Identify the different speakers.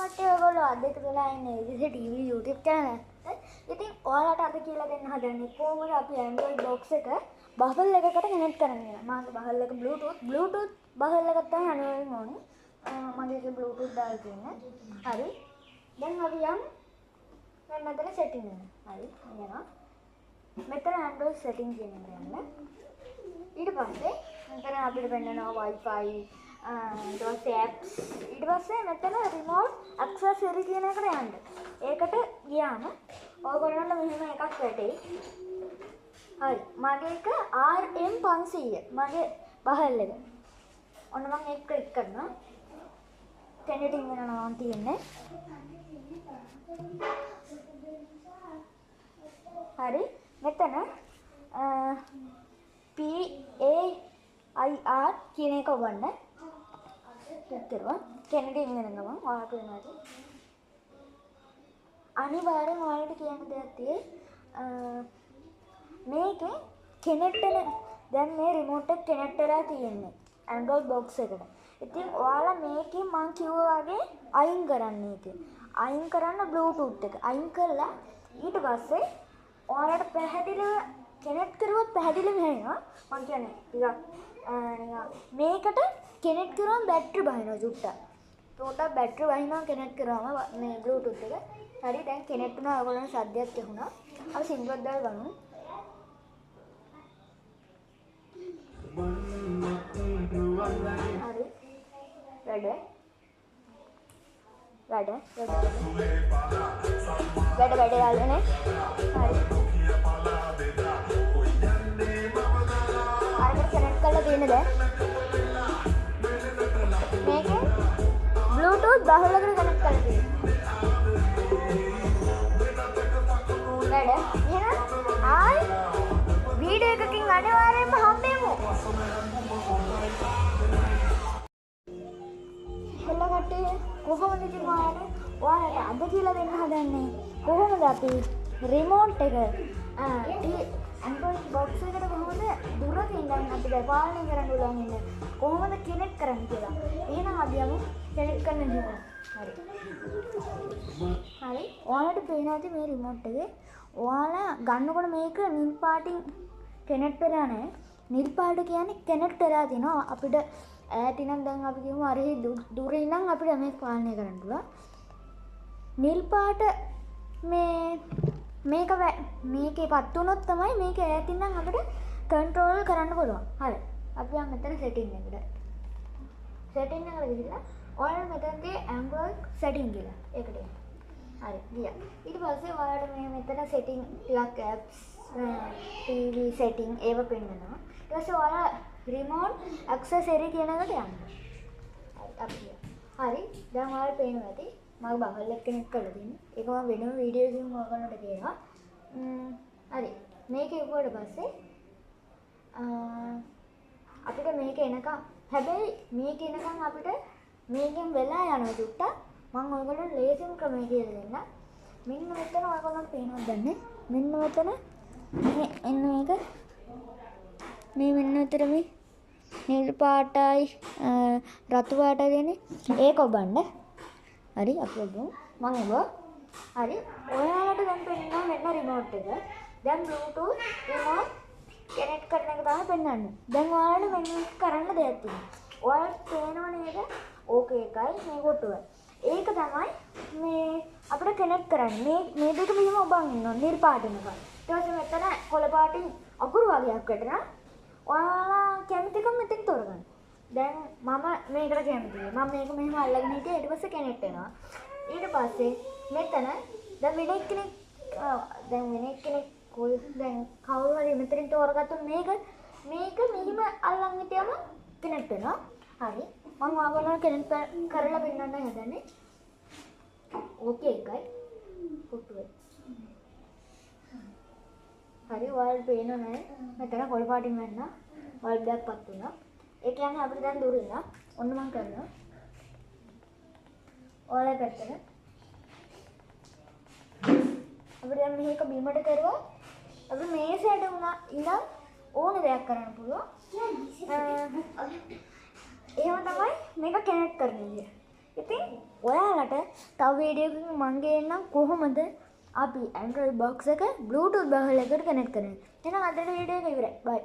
Speaker 1: කට්ටිය ඔයගොල්ලෝ අද එකතුලා ඉන්නේ ඉතින් TV YouTube channel එකට. ඉතින් ඔයාලට අද කියලා දෙන්න හදන්නේ කොහොමද අපි Android box එක බෆල් එකකට කනෙක්ට් කරන්නේ. මාගේ බෆල් එක Bluetooth බෆල් එකක් තමයි අනිවාර්යෙන් ඕනේ. මගේ ඒක Bluetooth දාලා තියෙන්නේ. හරි. දැන් අපි යමු දැන් මෙතන setting එක. හරි. යනවා. මෙතන Android setting කියන එක යන්න. ඊට පස්සේ මෙතන අපිට පෙන්නනවා Wi-Fi ඊට apps ඊට පස්සේ මෙතන remote accessory කියන එකට යන්න. ඒකට ගියාම ඔයගොල්ලන්ට මෙහෙම එකක් වැටෙයි. හරි. මගේ එක RM500 මගේ බහල් එක. ඔන්න මම ඒක ක්ලික් කරනවා. කැනෙටින් වෙනවා තියෙන්නේ. හරි. මෙතන PAIR කියන එක ඔබන්න ක්ලික් කරුවා. කැනෙටින් වෙනවා ඔයාලට වෙනවා. අනිවාර්යෙන් ඔයාලට කියන්න දෙයක් තියෙයි. මේකේ කනෙක්ට් වෙන දැන් මේ රිමෝට් එක කනෙක්ට් වෙලා තියෙන්නේ Android box එකට. ඉතින් ඔයාලා මේකේ මම කිව්වා වගේ අයින් කරන්න මේක. අයින් කරන්න Bluetooth එක. අයින් කළා ඊට පස්සේ ඔයාලට පැහැදිලිව කනෙක්ට් කරුවොත් පැහැදිලිව වෙනවා. මම කියන්නේ ටිකක් මේකට කනෙක්ට් කරුවම බැටරි බහිනවා චුට්ටක්. පොඩක් බැටරි බහිනවා කනෙක්ට් කරාම මේ Bluetooth එක. හරි දැන් කනෙක්ට් වුණා ඔයගොල්ලන්ට සද්දයක් ඇහුණා. අපි සිංගලක් දාලා බලමු. හරි. වැඩ යාළුවනේ. හරි. අරකට කනෙක්ට් කරලා තියෙන දැන්. මේකේ Bluetooth බහුලකට කනෙක්ට් කරලා තියෙනවා. වැඩ. එහෙනම් ආයි වීඩියෝ එකකින් අනිවාර්යෙන්ම හම්බෙමු. හෙල්ල කට්ටිය කොහොමද ඉතින් ඔයාලට අද කියලා දෙන්න හදන්නේ කොහොමද අපි රිමෝට් එක Android box එකට කොහොමද දුරකින් ඉඳන් අපිට පාලනය කරන්න උලන් ඉන්නේ කොහොමද කනෙක්ට් කරන්නේ කියලා. එහෙනම් අපි යමු කනෙක්ට් කරන්න ගියා. හරි. ඔයාලට පේනවා ඇති මේ රිමෝට් එකේ ඔයාලා ගන්නකොට මේක නිල් පාටින් කනෙක්ට් වෙලා නැහැ. නිල් පාට කියන්නේ කනෙක්ට් වෙලා තිනවා. අපිට ඈත ඉඳන් දැන් අපි කියමු අර දුරින් ඉඳන් අපිට මේක පාලනය කරන්න පුළුවන්. නිල් පාට මේකේ පත් වුණොත් තමයි මේක ඈත ඉඳන් අපිට කන්ට්‍රෝල් කරන්න පුළුවන්. හරි. අපි යමු මෙතන setting එකට. setting එකට ගිහිල්ලා ඔයාලා මෙතනදී Android setting කියලා. ඒකට යන්න. හරි. ගියා. ඊට පස්සේ ඔයාලට මේ මෙතන setting ටිකක් apps TV setting ඒව පෙන්නනවා. ඊට පස්සේ ඔයාලා remote accessory කියන එකට යන්න. අපි හරි. දැන් ඔයාලට පේනවා ඇති මම බහල් එක කනෙක්ට් කරලා තියෙන්නේ. ඒක මම වෙනම වීඩියෝ එකකින් ඔයගොල්ලන්ට කියනවා. හරි. මේක ඉවුවට පස්සේ අපිට මේක එනකම් හැබැයි මේක එනකම් අපිට මේකෙන් වෙලා යනවා චුට්ටක්. මම ඔයගොල්ලන්ට ලේසිම ක්‍රමය කියලා දෙන්න. මෙන්න මෙතන ඔයගොල්ලන්ට පේනවද දන්නේ? මෙන්න මෙතන එන්න මේක මේ මෙන්න මෙතන මේ නිල් පාටයි රතු පාටයි දෙන්නේ. ඒක ඔබන්න. හරි අපි ඔබමු. මම ඔබ. හරි. ඔයාලට දැන් පෙන්නනවා මෙන්න රිමෝට් එක. දැන් Bluetooth remote කනෙක්ට් කරන එක තමයි පෙන්වන්නේ. දැන් ඔයාලට මෙන්න කරන්න දෙයක් තියෙනවා. ඔයාලට පේනව නේද? ඕකේ එකයි මේ කොටුවයි. ඒක තමයි මේ අපිට කනෙක්ට් කරන්නේ. මේ දෙක මෙහෙම ඔබන් ඉන්නවා නිල් පාටින් එක. ඊට පස්සේ මෙතන කොළ පාටින් අකුරු වගේක් වැටෙනවා. ඔයාලා කැමතිකම මෙතෙන් තෝරගන්න. දැන් මම මේකට කැමතියි. මම මේක මෙහෙම අල්ලගෙන හිටියා ඊට පස්සේ කනෙක්ට් වෙනවා. ඊට පස්සේ මෙතන දැන් වෙන කෙනෙක් කොයි දැන් කවුරු හරි මෙතනින් තෝරගත්තොත් මේක මෙහිම අල්ලන් හිටියම කනෙක්ට් වෙනවා. හරි. මම ඔයාලට කනෙක්ට් කරලා පෙන්නන්න හදන්නේ. ඕකේ එකයි. කොටුවයි. හරි. ඔයාලට පේනව නේද? මෙතන කොළ පාටින් වෙන්න බල්බ් එකක් පත් වුණා. ඒ කියන්නේ අපිට දැන් දුර ඉන්න. ඔන්න මම කරනවා. ඔයාලා පැත්තට. අපිට දැන් මේක බීමට කරුවා. අපිට මේසයට උනා ඉඳන් ඕන දෙයක් කරන්න පුළුවන්. එහෙම තමයි මේක කනෙක්ට් කරන්නේ. ඉතින් ඔයාලට තව වීඩියෝ එකකින් මං ගේන්නම් කොහොමද අපි Android box එක Bluetooth බහලයකට කනෙක්ට් කරන්නේ. එහෙනම් අදට වීඩියෝ එක ඉවරයි. බයි.